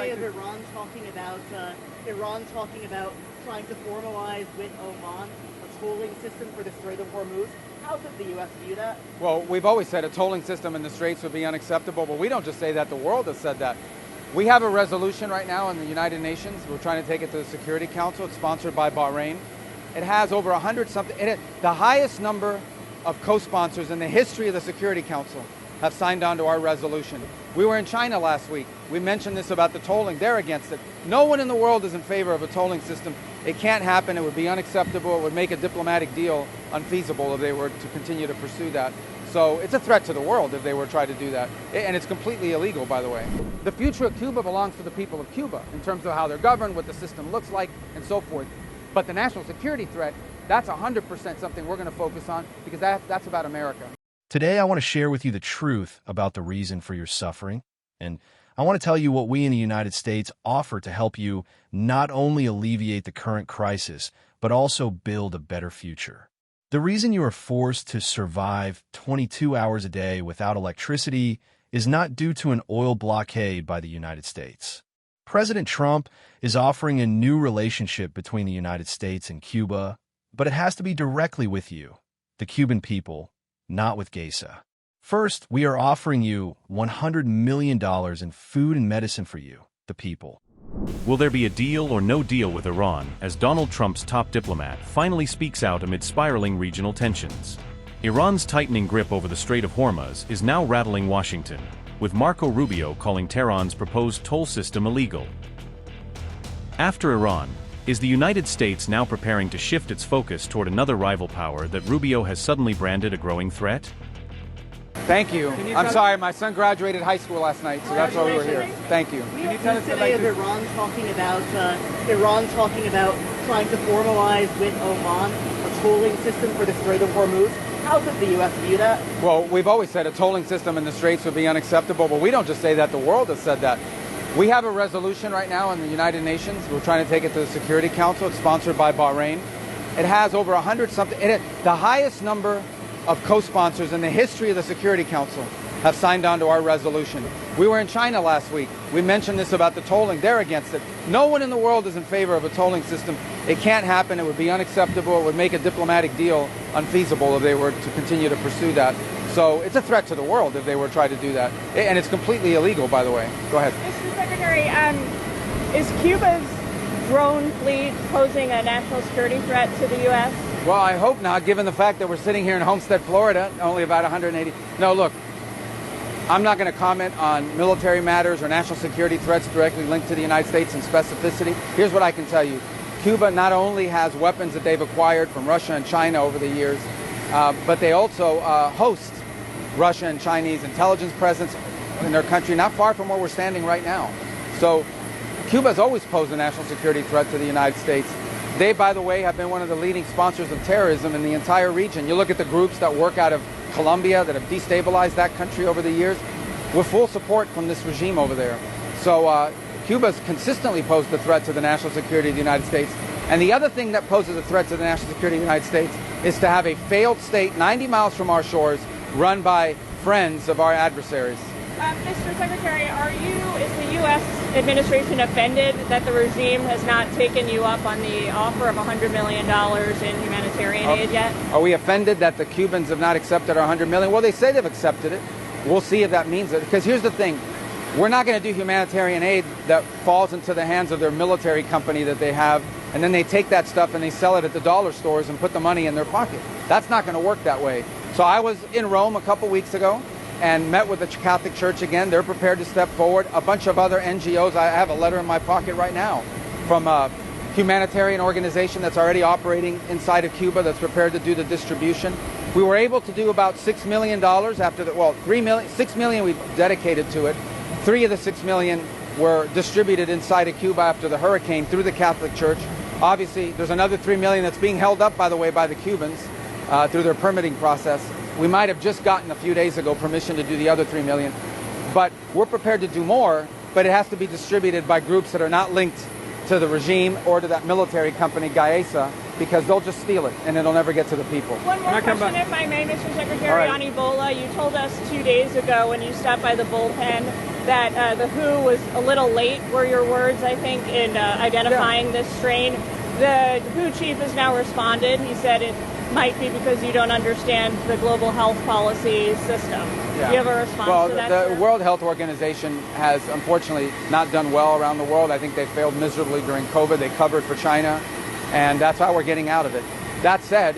today of Iran talking about trying to formalize with Oman a tolling system for the Strait of Hormuz. How does the U.S. view that? Well, we've always said a tolling system in the Straits would be unacceptable, but we don't just say that. The world has said that. We have a resolution right now in the United Nations. We're trying to take it to the Security Council. It's sponsored by Bahrain. It has over 100-something. The highest number of co-sponsors in the history of the Security Council have signed on to our resolution. We were in China last week. We mentioned this about the tolling. They're against it. No one in the world is in favor of a tolling system. It can't happen. It would be unacceptable. It would make a diplomatic deal unfeasible if they were to continue to pursue that. So it's a threat to the world if they were to try to do that. And it's completely illegal, by the way. The future of Cuba belongs to the people of Cuba in terms of how they're governed, what the system looks like, and so forth. But the national security threat, that's 100% something we're going to focus on because that's about America. Today, I want to share with you the truth about the reason for your suffering. And I want to tell you what we in the United States offer to help you not only alleviate the current crisis, but also build a better future. The reason you are forced to survive 22 hours a day without electricity is not due to an oil blockade by the United States. President Trump is offering a new relationship between the United States and Cuba, but it has to be directly with you, the Cuban people, not with Geisa. First, we are offering you $100 million in food and medicine for you, the people. Will there be a deal or no deal with Iran as Donald Trump's top diplomat finally speaks out amid spiraling regional tensions? Iran's tightening grip over the Strait of Hormuz is now rattling Washington, with Marco Rubio calling Tehran's proposed toll system illegal. After Iran, is the United States now preparing to shift its focus toward another rival power that Rubio has suddenly branded a growing threat? Thank you. I'm sorry, my son graduated high school last night, so that's why we were here. Thank you. Can you tell us today of Iran talking about trying to formalize with Oman a tolling system for the Strait of Hormuz? How does the U.S. view that? Well, we've always said a tolling system in the Straits would be unacceptable, but we don't just say that. The world has said that. We have a resolution right now in the United Nations. We're trying to take it to the Security Council. It's sponsored by Bahrain. It has over 100-something. The highest number of co-sponsors in the history of the Security Council have signed on to our resolution. We were in China last week. We mentioned this about the tolling. They're against it. No one in the world is in favor of a tolling system. It can't happen. It would be unacceptable. It would make a diplomatic deal unfeasible if they were to continue to pursue that. So it's a threat to the world if they were to try to do that. And it's completely illegal, by the way. Go ahead. Mr. Secretary, is Cuba's drone fleet posing a national security threat to the U.S.? Well, I hope not, given the fact that we're sitting here in Homestead, Florida, only about 180. No, look, I'm not going to comment on military matters or national security threats directly linked to the United States in specificity. Here's what I can tell you. Cuba not only has weapons that they've acquired from Russia and China over the years, but they also host Russia and Chinese intelligence presence in their country, not far from where we're standing right now. So Cuba has always posed a national security threat to the United States. They, by the way, have been one of the leading sponsors of terrorism in the entire region. You look at the groups that work out of Colombia that have destabilized that country over the years, with full support from this regime over there. So Cuba's consistently posed a threat to the national security of the United States. And the other thing that poses a threat to the national security of the United States is to have a failed state 90 miles from our shores run by friends of our adversaries. Mr. Secretary, is the U.S. administration offended that the regime has not taken you up on the offer of $100 million in humanitarian aid yet? Are we offended that the Cubans have not accepted our $100 million? Well, they say they've accepted it. We'll see if that means it. Because here's the thing. We're not going to do humanitarian aid that falls into the hands of their military company that they have, and then they take that stuff and they sell it at the dollar stores and put the money in their pocket. That's not going to work that way. So I was in Rome a couple weeks ago and met with the Catholic Church again. They're prepared to step forward. A bunch of other NGOs. I have a letter in my pocket right now from a humanitarian organization that's already operating inside of Cuba that's prepared to do the distribution. We were able to do about $6 million after the, well, $6 million we dedicated to it. 3 of the 6 million were distributed inside of Cuba after the hurricane through the Catholic Church. Obviously, there's another 3 million that's being held up, by the way, by the Cubans through their permitting process. We might have just gotten a few days ago permission to do the other 3 million. But we're prepared to do more, but it has to be distributed by groups that are not linked to the regime or to that military company, Geisa, because they'll just steal it and it'll never get to the people. One more question, if I may, Mr. Secretary, on Ebola. You told us 2 days ago when you stopped by the bullpen that the WHO was a little late, were your words, I think, in identifying this strain. The WHO chief has now responded. He said it might be because you don't understand the global health policy system. Yeah. Do you have a response to that? Well, the World Health Organization has unfortunately not done well around the world. I think they failed miserably during COVID. They covered for China, and that's how we're getting out of it. That said,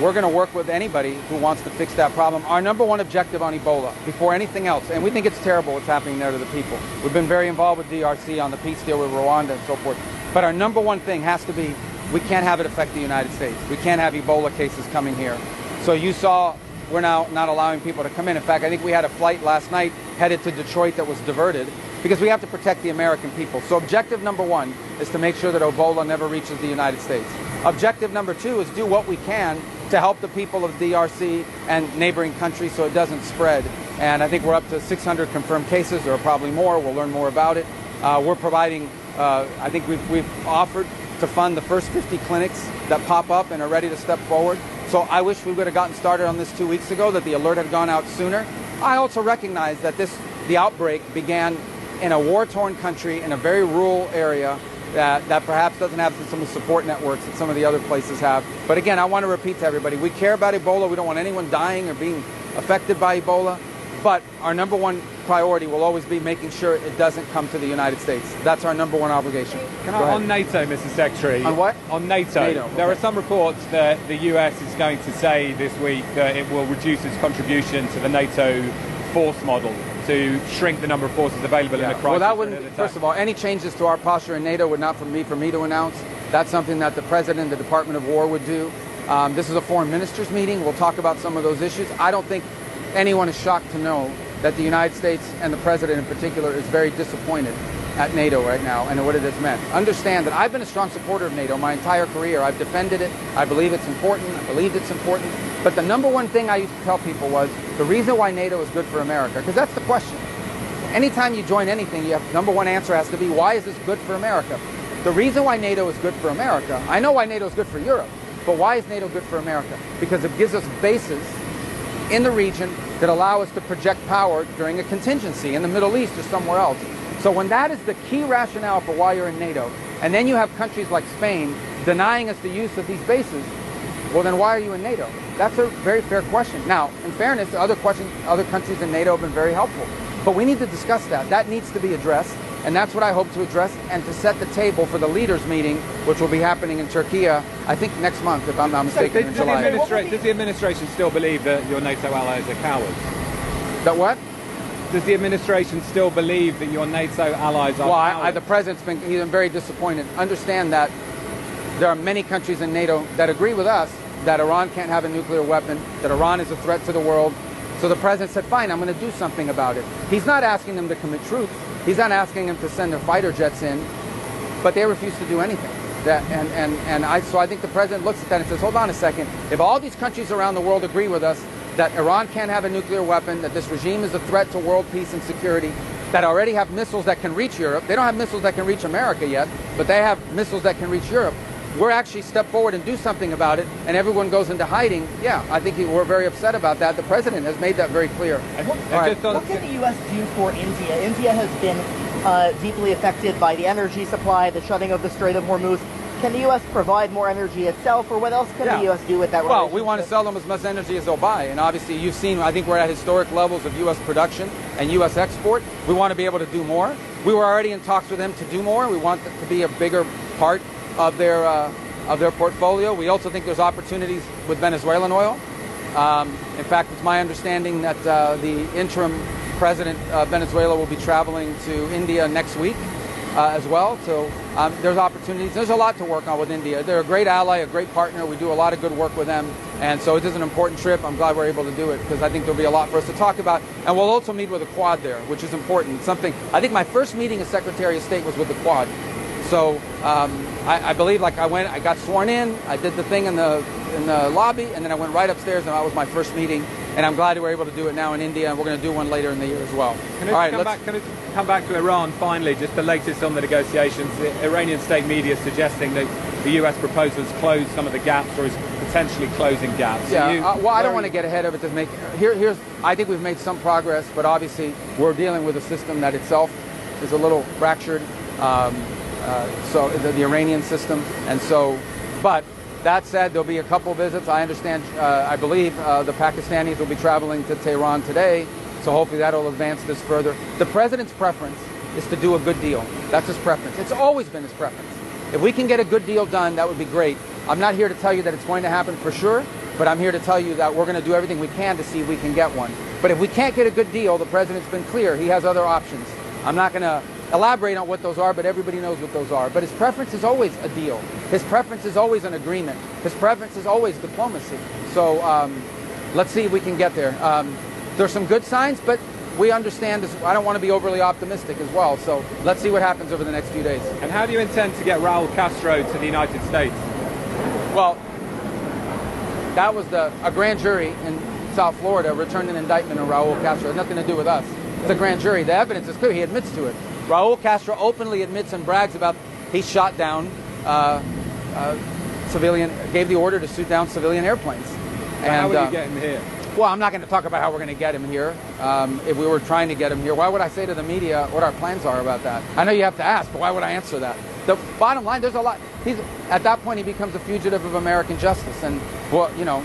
we're going to work with anybody who wants to fix that problem. Our number one objective on Ebola, before anything else, and we think it's terrible what's happening there to the people. We've been very involved with DRC on the peace deal with Rwanda and so forth. But our number one thing has to be, we can't have it affect the United States. We can't have Ebola cases coming here. So you saw we're now not allowing people to come in. In fact, I think we had a flight last night headed to Detroit that was diverted because we have to protect the American people. So objective number one is to make sure that Ebola never reaches the United States. Objective number two is do what we can to help the people of DRC and neighboring countries so it doesn't spread. And I think we're up to 600 confirmed cases. There are probably more. We'll learn more about it. We're providing, I think we've offered to fund the first 50 clinics that pop up and are ready to step forward. So I wish we would have gotten started on this 2 weeks ago, that the alert had gone out sooner. I also recognize that the outbreak began in a war-torn country in a very rural area that perhaps doesn't have some of the support networks that some of the other places have. But again, I want to repeat to everybody, we care about Ebola. We don't want anyone dying or being affected by Ebola. But our number one priority will always be making sure it doesn't come to the United States. That's our number one obligation. On NATO, Mr. Secretary. On what? On NATO. NATO. There are some reports that the US is going to say this week that it will reduce its contribution to the NATO force model to shrink the number of forces available in a crisis. Well, that wouldn't, first of all, any changes to our posture in NATO would not be for me to announce. That's something that the President, the Department of War would do. This is a foreign ministers meeting. We'll talk about some of those issues. I don't think anyone is shocked to know that the United States and the President in particular is very disappointed at NATO right now and what it has meant. Understand that I've been a strong supporter of NATO my entire career. I've defended it. I believe it's important. I believed it's important. But the number one thing I used to tell people was the reason why NATO is good for America, because that's the question. Anytime you join anything, you have number one answer has to be, why is this good for America? The reason why NATO is good for America, I know why NATO is good for Europe, but why is NATO good for America? Because it gives us bases in the region that allow us to project power during a contingency in the Middle East or somewhere else. So when that is the key rationale for why you're in NATO, and then you have countries like Spain denying us the use of these bases, well then why are you in NATO? That's a very fair question. Now, in fairness, other countries in NATO have been very helpful. But we need to discuss that. That needs to be addressed, and that's what I hope to address and to set the table for the leaders meeting, which will be happening in Turkey, I think next month, if I'm not mistaken, in July. Does the administration still believe that your NATO allies are cowards? That what? Does the administration still believe that your NATO allies are cowards? Well, the President's been very disappointed. Understand that there are many countries in NATO that agree with us that Iran can't have a nuclear weapon, that Iran is a threat to the world. So the President said, fine, I'm going to do something about it. He's not asking them to commit troops. He's not asking them to send their fighter jets in, but they refuse to do anything. So I think the President looks at that and says, hold on a second. If all these countries around the world agree with us that Iran can't have a nuclear weapon, that this regime is a threat to world peace and security, that already have missiles that can reach Europe. They don't have missiles that can reach America yet, but they have missiles that can reach Europe. We're actually step forward and do something about it, and everyone goes into hiding. Yeah, I think we're very upset about that. The President has made that very clear. What can the U.S. do for India? India has been deeply affected by the energy supply, the shutting of the Strait of Hormuz. Can the U.S. provide more energy itself, or what else can the U.S. do with that relationship? Well, we want to sell them as much energy as they'll buy. And obviously, you've seen, I think we're at historic levels of U.S. production and U.S. export. We want to be able to do more. We were already in talks with them to do more. We want it to be a bigger part of their portfolio. We also think there's opportunities with Venezuelan oil. In fact, it's my understanding that the interim president of Venezuela will be traveling to India next week as well. So there's opportunities. There's a lot to work on with India. They're a great ally, a great partner. We do a lot of good work with them. And so it is an important trip. I'm glad we're able to do it because I think there'll be a lot for us to talk about. And we'll also meet with the Quad there, which is important. Something I think my first meeting as Secretary of State was with the Quad. So I believe, like, I got sworn in, I did the thing in the lobby, and then I went right upstairs, and that was my first meeting. And I'm glad we were able to do it now in India, and we're going to do one later in the year as well. Can I come back to Iran finally? Just the latest on the negotiations. The Iranian state media is suggesting that the U.S. proposal has closed some of the gaps or is potentially closing gaps. Yeah, well, I don't want to get ahead of it. I think we've made some progress, but obviously we're dealing with a system that itself is a little fractured. So the Iranian system, and so, but that said, there'll be a couple visits. I understand, I believe the Pakistanis will be traveling to Tehran today, so hopefully that'll advance this further. The president's preference is to do a good deal. That's his preference. It's always been his preference. If we can get a good deal done, that would be great. I'm not here to tell you that it's going to happen for sure, but I'm here to tell you that we're going to do everything we can to see if we can get one. But if we can't get a good deal, the president's been clear. He has other options. I'm not going to elaborate on what those are, but everybody knows what those are. But his preference is always a deal. His preference is always an agreement. His preference is always diplomacy. So let's see if we can get there. There's some good signs, but we understand this. I don't want to be overly optimistic as well. So let's see what happens over the next few days. And how do you intend to get Raul Castro to the United States? Well, that was a grand jury in South Florida returned an indictment on Raul Castro. It had nothing to do with us. It's a grand jury. The evidence is clear. He admits to it. Raul Castro openly admits and brags about he shot down civilian, gave the order to shoot down civilian airplanes. And how will you get him here? Well, I'm not going to talk about how we're going to get him here. If we were trying to get him here, why would I say to the media what our plans are about that? I know you have to ask, but why would I answer that? The bottom line, there's a lot. At that point, he becomes a fugitive of American justice. And, well, you know,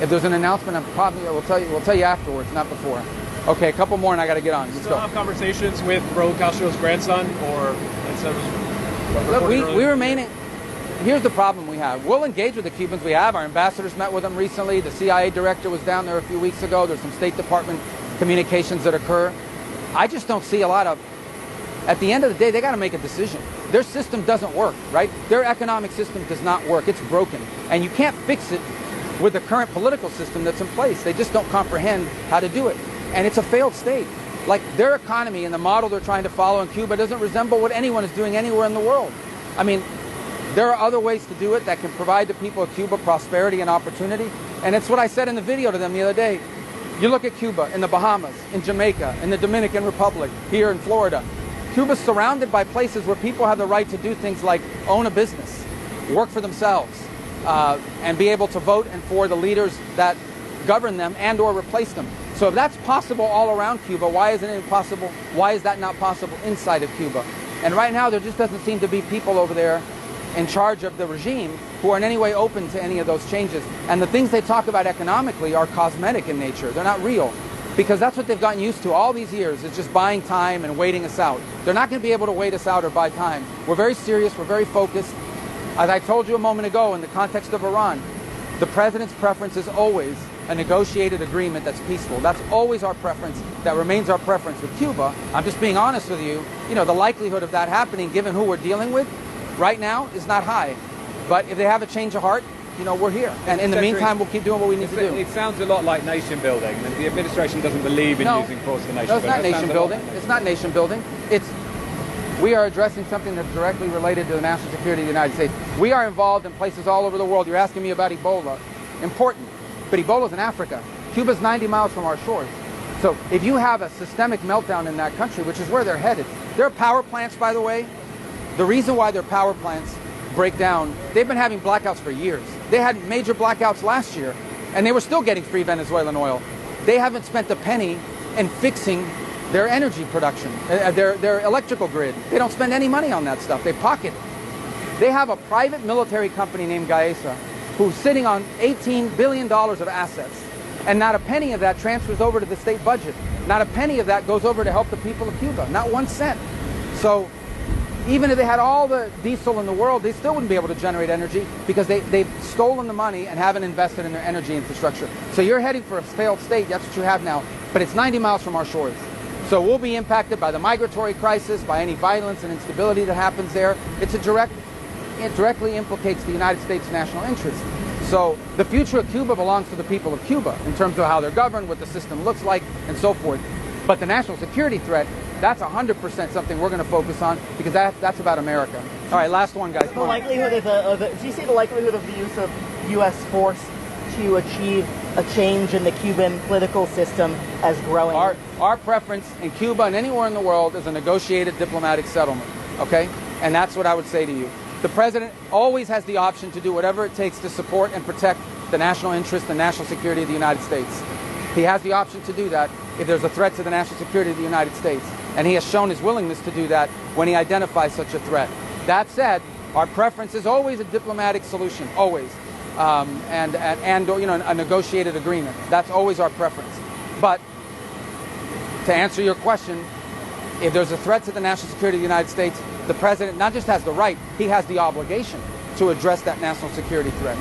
if there's an announcement, we'll tell you afterwards, not before. Okay, a couple more and I got to get on. Let's still go. Have conversations with Raul Castro's grandson, or instead of look, we remain. Here's the problem we have. We'll engage with the Cubans. We have. Our ambassadors met with them recently. The CIA director was down there a few weeks ago. There's some State Department communications that occur. I just don't see a lot of. At the end of the day, they got to make a decision. Their system doesn't work, right? Their economic system does not work. It's broken, and you can't fix it with the current political system that's in place. They just don't comprehend how to do it. And it's a failed state. Like, their economy and the model they're trying to follow in Cuba doesn't resemble what anyone is doing anywhere in the world. I mean, there are other ways to do it that can provide the people of Cuba prosperity and opportunity. And it's what I said in the video to them the other day. You look at Cuba, in the Bahamas, in Jamaica, in the Dominican Republic, here in Florida. Cuba's surrounded by places where people have the right to do things like own a business, work for themselves, and be able to vote and for the leaders that govern them and or replace them. So if that's possible all around Cuba, why isn't it possible? Why is that not possible inside of Cuba? And right now, there just doesn't seem to be people over there in charge of the regime who are in any way open to any of those changes. And the things they talk about economically are cosmetic in nature. They're not real, because that's what they've gotten used to all these years, is just buying time and waiting us out. They're not going to be able to wait us out or buy time. We're very serious. We're very focused. As I told you a moment ago, in the context of Iran, the president's preference is always a negotiated agreement that's peaceful. That's always our preference. That remains our preference with Cuba. I'm just being honest with you. You know, the likelihood of that happening, given who we're dealing with right now, is not high. But if they have a change of heart, you know, we're here. And in the meantime, we'll keep doing what we need to do. It sounds a lot like nation building. And the administration doesn't believe in using force for nation building. No, it's not nation building. It's not nation building. We are addressing something that's directly related to the national security of the United States. We are involved in places all over the world. You're asking me about Ebola. Important. But Ebola's in Africa. Cuba's 90 miles from our shores. So if you have a systemic meltdown in that country, which is where they're headed, their power plants, by the way, the reason why their power plants break down, they've been having blackouts for years. They had major blackouts last year, and they were still getting free Venezuelan oil. They haven't spent a penny in fixing their energy production, their electrical grid. They don't spend any money on that stuff. They pocket it. They have a private military company named Gaesa who's sitting on $18 billion of assets. And not a penny of that transfers over to the state budget. Not a penny of that goes over to help the people of Cuba. Not 1 cent. So even if they had all the diesel in the world, they still wouldn't be able to generate energy because they've stolen the money and haven't invested in their energy infrastructure. So you're heading for a failed state. That's what you have now. But it's 90 miles from our shores. So we'll be impacted by the migratory crisis, by any violence and instability that happens there. It directly implicates the United States' national interest. So the future of Cuba belongs to the people of Cuba in terms of how they're governed, what the system looks like, and so forth. But the national security threat, that's 100% something we're going to focus on, because that's about America. All right, last one, guys. The likelihood do you see the likelihood of the use of U.S. force to achieve a change in the Cuban political system as growing? Our preference in Cuba and anywhere in the world is a negotiated diplomatic settlement, okay? And that's what I would say to you. The president always has the option to do whatever it takes to support and protect the national interest and national security of the United States. He has the option to do that if there's a threat to the national security of the United States. And he has shown his willingness to do that when he identifies such a threat. That said, our preference is always a diplomatic solution, always. And you know, a negotiated agreement. That's always our preference. But to answer your question, if there's a threat to the national security of the United States, the president not just has the right, he has the obligation to address that national security threat.